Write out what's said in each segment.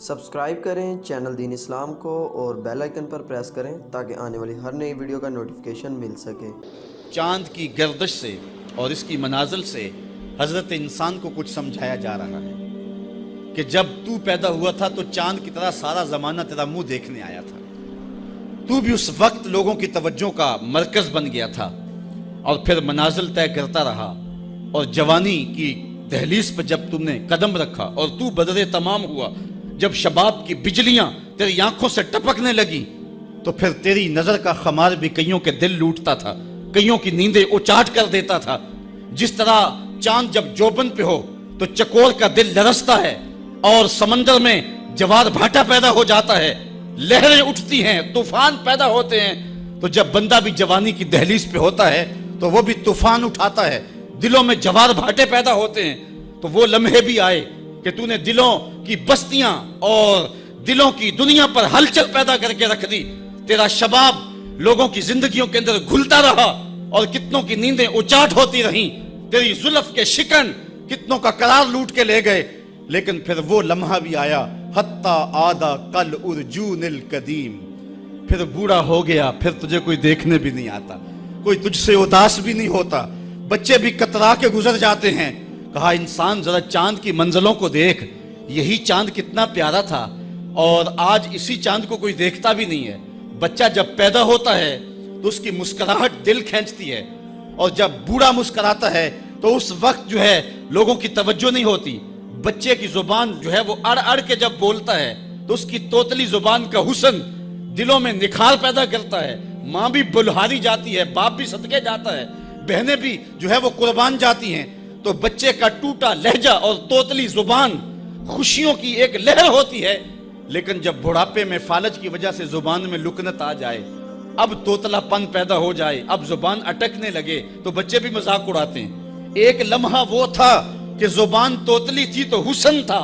Subscribe کریں channel then اسلام کو اور بیل آئیکن پر پریس کریں تاکہ آنے والی ہر نئی ویڈیو کا نوٹیفیکیشن مل سکے۔ چاند کی گردش سے اور اس کی منازل سے حضرت انسان کو کچھ سمجھایا جا رہا ہے کہ جب تو پیدا ہوا تھا تو چاند کی طرح سارا زمانہ تیرا منہ دیکھنے آیا تھا، تو بھی اس وقت لوگوں کی توجہ کا مرکز بن گیا تھا اور پھر منازل طے کرتا رہا، اور جوانی کی دہلیز پر جب تم نے قدم رکھا اور تو بدر تمام ہوا، جب شباب کی بجلیاں تیری آنکھوں سے ٹپکنے لگی تو پھر تیری نظر کا خمار بھی کئیوں کے دل لوٹتا تھا، کئیوں کی نیندیں اچاٹ کر دیتا تھا۔ جس طرح چاند جب جوبن پہ ہو تو چکور کا دل لرزتا ہے اور سمندر میں جوار بھاٹا پیدا ہو جاتا ہے، لہریں اٹھتی ہیں، طوفان پیدا ہوتے ہیں، تو جب بندہ بھی جوانی کی دہلیز پہ ہوتا ہے تو وہ بھی طوفان اٹھاتا ہے، دلوں میں جوار بھاٹے پیدا ہوتے ہیں۔ تو وہ لمحے بھی آئے کہ تو نے دلوں کی بستیاں اور دلوں کی دنیا پر ہلچل پیدا کر کے رکھ دی۔ تیرا شباب لوگوں کی زندگیوں کے اندر گھلتا رہا اور کتنوں کی نیندیں اچاٹ ہوتی رہیں، تیری زلف کے شکن کتنوں کا قرار لوٹ کے لے گئے، لیکن پھر وہ لمحہ بھی آیا، حتی آدھا کل ارجون القدیم، پھر بوڑھا ہو گیا، پھر تجھے کوئی دیکھنے بھی نہیں آتا، کوئی تجھ سے اداس بھی نہیں ہوتا، بچے بھی کترا کے گزر جاتے ہیں۔ کہا انسان ذرا چاند کی منزلوں کو دیکھ، یہی چاند کتنا پیارا تھا اور آج اسی چاند کو کوئی دیکھتا بھی نہیں ہے۔ بچہ جب پیدا ہوتا ہے تو اس کی مسکراہٹ دل کھینچتی ہے، اور جب بوڑھا مسکراتا ہے تو اس وقت جو ہے لوگوں کی توجہ نہیں ہوتی۔ بچے کی زبان جو ہے وہ اڑ اڑ کے جب بولتا ہے تو اس کی توتلی زبان کا حسن دلوں میں نکھار پیدا کرتا ہے، ماں بھی بلہاری جاتی ہے، باپ بھی صدقے جاتا ہے، بہنیں بھی جو ہے وہ قربان جاتی ہیں۔ تو بچے کا ٹوٹا لہجہ اور توتلی زبان خوشیوں کی ایک لہر ہوتی ہے، لیکن جب بڑھاپے میں فالج کی وجہ سے زبان میں لکنت آ جائے، اب توتلا پن پیدا ہو جائے، اب زبان اٹکنے لگے تو بچے بھی مذاق اڑاتے ہیں۔ ایک لمحہ وہ تھا کہ زبان توتلی تھی تو حسن تھا،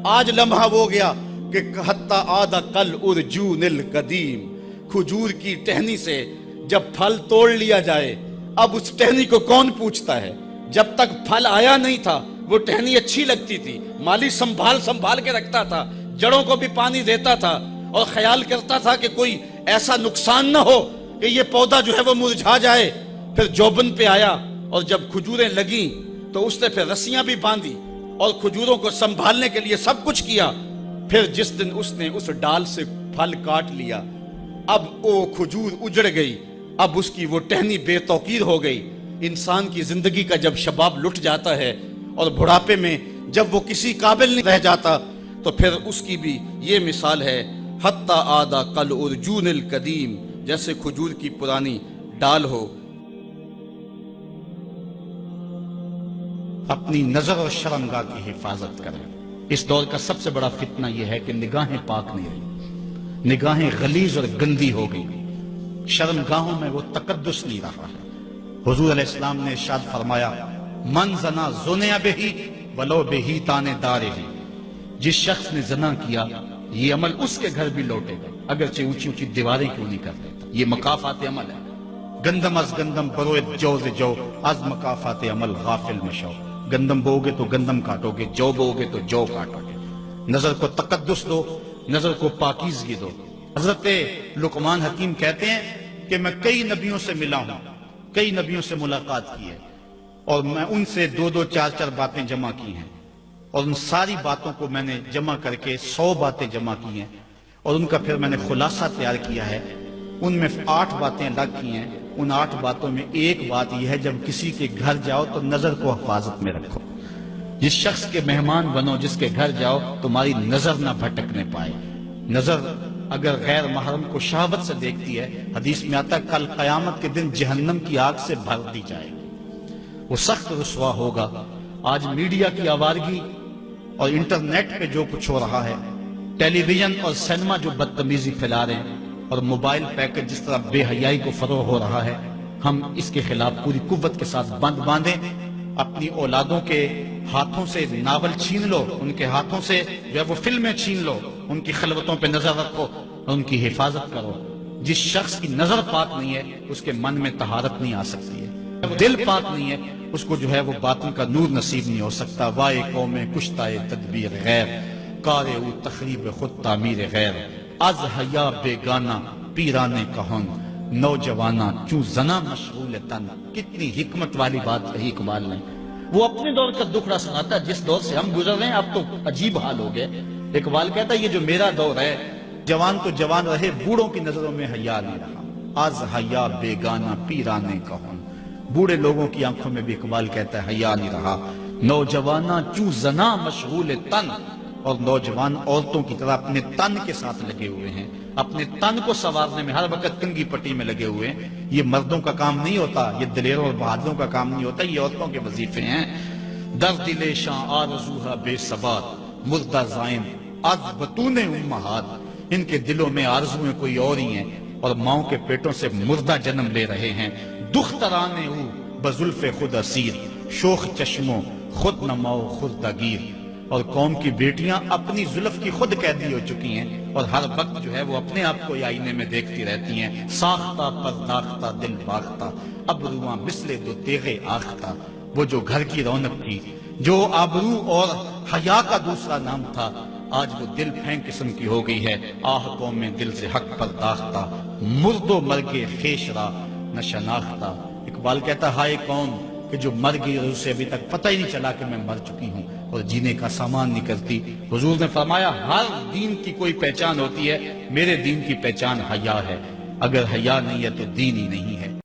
آج لمحہ وہ گیا کہ حتی آدھا کل ارجون القدیم، کھجور کی ٹہنی سے جب پھل توڑ لیا جائے اب اس ٹہنی کو کون پوچھتا ہے؟ جب تک پھل آیا نہیں تھا وہ ٹہنی اچھی لگتی تھی، مالی سنبھال کے رکھتا تھا، جڑوں کو بھی پانی دیتا تھا اور خیال کرتا تھا کہ کوئی ایسا نقصان نہ ہو کہ یہ پودا جو ہے وہ مرجھا جائے۔ پھر جوبن پہ آیا اور جب کھجوریں لگیں تو اس نے پھر رسیاں بھی باندھی اور کھجوروں کو سنبھالنے کے لیے سب کچھ کیا۔ پھر جس دن اس نے اس ڈال سے پھل کاٹ لیا، اب وہ کھجور اجڑ گئی، اب اس کی وہ ٹہنی بے توقیر ہو گئی۔ انسان کی زندگی کا جب شباب لٹ جاتا ہے اور بڑھاپے میں جب وہ کسی قابل نہیں رہ جاتا تو پھر اس کی بھی یہ مثال ہے، حتی آدھا کل ارجون القدیم، جیسے کھجور کی پرانی ڈال ہو۔ اپنی نظر اور شرمگاہ کی حفاظت کریں۔ اس دور کا سب سے بڑا فتنہ یہ ہے کہ نگاہیں پاک نہیں رہی، نگاہیں غلیظ اور گندی ہو گئی، شرمگاہوں میں وہ تقدس نہیں رہا ہے۔ حضور علیہ السلام نے ارشاد فرمایا، من زنا زنیا بہی ولو بہی تانے دارے ہی، جس شخص نے زنا کیا یہ عمل اس کے گھر بھی لوٹے گا، اگرچہ اونچی اونچی دیواریں کیوں نہیں کر دیتا۔ یہ مکافات عمل ہے۔ گندم از گندم بروئے جو جو از مکافات عمل غافل مشو، گندم بو گے تو گندم کاٹو گے، جو بو گے تو جو کاٹو گے۔ نظر کو تقدس دو، نظر کو پاکیزگی دو۔ حضرت لقمان حکیم کہتے ہیں کہ میں کئی نبیوں سے ملا ہوں، کئی نبیوں سے ملاقات کی ہے، اور میں ان سے دو دو چار چار باتیں جمع کی ہیں، اور ان ساری باتوں کو میں نے جمع کر کے 100 باتیں جمع کی ہیں، اور ان کا پھر میں نے خلاصہ تیار کیا ہے۔ ان میں 8 باتیں الگ کی ہیں، ان 8 باتوں میں ایک بات یہ ہے، جب کسی کے گھر جاؤ تو نظر کو حفاظت میں رکھو۔ جس شخص کے مہمان بنو، جس کے گھر جاؤ، تمہاری نظر نہ بھٹکنے پائے۔ نظر اگر غیر محرم کو شہوت سے دیکھتی ہے، حدیث میں آتا ہے کل قیامت کے دن جہنم کی آگ سے بھر دی جائے گی، وہ سخت رسوا ہوگا۔ آج میڈیا کی آوارگی اور انٹرنیٹ پہ جو کچھ ہو رہا ہے، ٹیلی ویژن اور سینما جو بدتمیزی پھیلا رہے ہیں، اور موبائل پیکج جس طرح بے حیائی کو فروغ ہو رہا ہے، ہم اس کے خلاف پوری قوت کے ساتھ بند باندھیں۔ اپنی اولادوں کے ہاتھوں سے ناول چھین لو، ان کے ہاتھوں سے جو ہے وہ فلمیں چھین لو، ان کی خلوتوں پہ نظر رکھو اور ان کی حفاظت کرو۔ جس شخص کی نظر پاک نہیں ہے اس کے من میں طہارت نہیں آ سکتی ہے، دل پاک نہیں ہے اس کو جو ہے وہ باطن کا نور نصیب نہیں ہو سکتا۔ وائے قوم کشتائے تدبیر غیر، کار او تخریب خود تعمیر غیر از حیا بیگانہ پیرانے کہن نوجوانہ چوں زنا مشغول تن. کتنی حکمت والی بات کہی اقبال نے. وہ اپنے دور کا دکھڑا سناتا ہے جس دور سے ہم گزر رہے ہیں. اب تو عجیب حال ہو گئے. اقبال کہتا ہے یہ جو میرا دور ہے جوان تو جوان رہے بوڑھوں کی نظروں میں حیا نہیں رہا. از حیا بیگانہ پیرانے کہن. بوڑھے لوگوں کی آنکھوں میں بھی اقبال کہتا ہے حیا نہیں رہا. نوجوانہ چوں زنا مشغول تن. اور نوجوان عورتوں کی طرح اپنے تن کے ساتھ لگے ہوئے ہیں, اپنے تن کو سنوارنے میں ہر وقت کنگھی پٹی میں لگے ہوئے ہیں. یہ مردوں کا کام نہیں ہوتا, یہ دلیروں اور بہادروں کا کام نہیں ہوتا, یہ عورتوں کے وظیفے ہیں. در دل شاں آرزوہا بے ثبات مردہ زائن از بطون امہات. ان کے دلوں میں آرزویں کوئی اور ہی ہیں اور ماؤں کے پیٹوں سے مردہ جنم لے رہے ہیں. دخترانے او بزلف خود اسیر شوخ چشموں خود نماؤ خردہ گیر. اور قوم کی بیٹیاں اپنی زلف کی خود قیدی ہو چکی ہیں اور ہر وقت جو ہے وہ اپنے آپ کو آئینے میں دیکھتی رہتی ہیں. ساختہ پرداختہ دل باختہ ابروان مثل دو تیغے آختہ. وہ جو گھر کی رونق تھی, جو آبرو اور حیا کا دوسرا نام تھا, آج وہ دل پھینک قسم کی ہو گئی ہے. آہ قوم میں دل سے حق پرداختہ مرد و مرگے خیش را نہ شناختہ. اقبال کہتا ہائے قوم کہ جو مر گئی اور اسے ابھی تک پتہ ہی نہیں چلا کہ میں مر چکی ہوں اور جینے کا سامان نہیں کرتی. حضور نے فرمایا ہر دین کی کوئی پہچان ہوتی ہے, میرے دین کی پہچان حیا ہے. اگر حیا نہیں ہے تو دین ہی نہیں ہے.